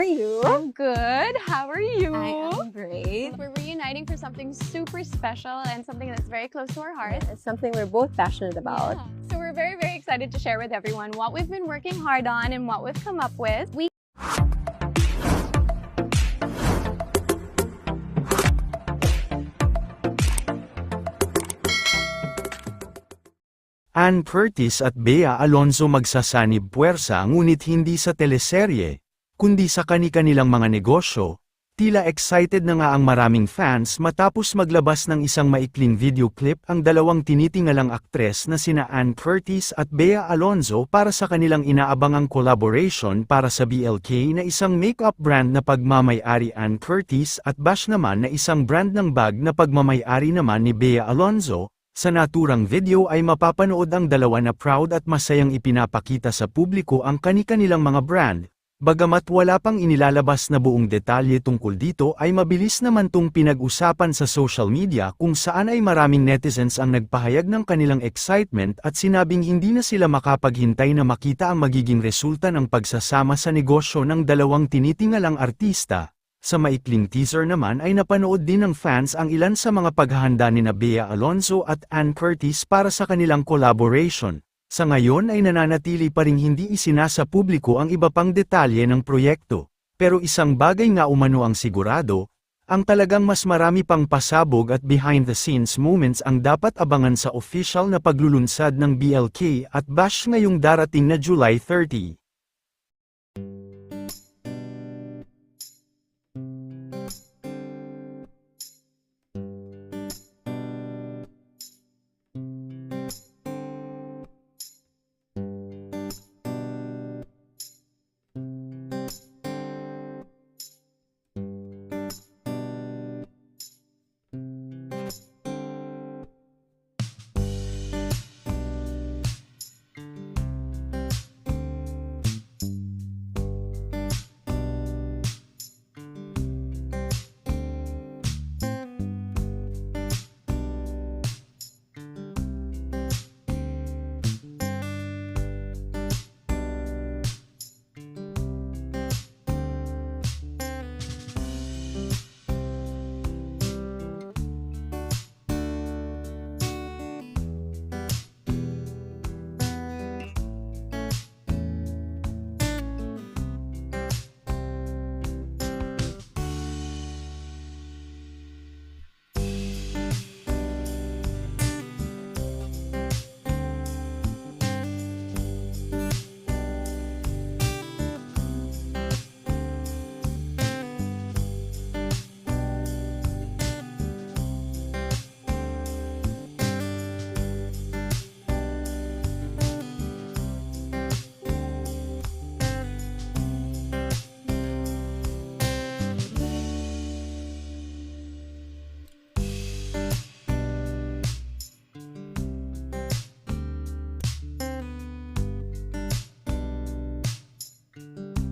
are you? I'm good. How are you? I am great. We're reuniting for something super special and something that's very close to our hearts. It's something we're both passionate about. Yeah. So we're very, very excited to share with everyone what we've been working hard on and what we've come up with. Ann Curtis at Bea Alonzo magsasanib puwersa ngunit hindi sa teleserye, kundi sa kani-kanilang mga negosyo. Tila excited na nga ang maraming fans matapos maglabas ng isang maikling video clip ang dalawang tinitingalang aktres na sina Ann Curtis at Bea Alonzo para sa kanilang inaabangang collaboration para sa BLK na isang makeup brand na pagmamay-ari Ann Curtis at Bash naman na isang brand ng bag na pagmamay-ari naman ni Bea Alonzo. Sa naturang video ay mapapanood ang dalawa na proud at masayang ipinapakita sa publiko ang kani-kanilang mga brand. Bagamat wala pang inilalabas na buong detalye tungkol dito ay mabilis naman tong pinag-usapan sa social media kung saan ay maraming netizens ang nagpahayag ng kanilang excitement at sinabing hindi na sila makapaghintay na makita ang magiging resulta ng pagsasama sa negosyo ng dalawang tinitingalang artista. Sa maikling teaser naman ay napanood din ng fans ang ilan sa mga paghahanda ni Bea Alonzo at Ann Curtis para sa kanilang collaboration. Sa ngayon ay nananatili pa ring hindi isinasa publiko ang iba pang detalye ng proyekto. Pero isang bagay nga umano ang sigurado, ang talagang mas marami pang pasabog at behind-the-scenes moments ang dapat abangan sa official na paglulunsad ng BLK at Bash ngayong darating na July 30.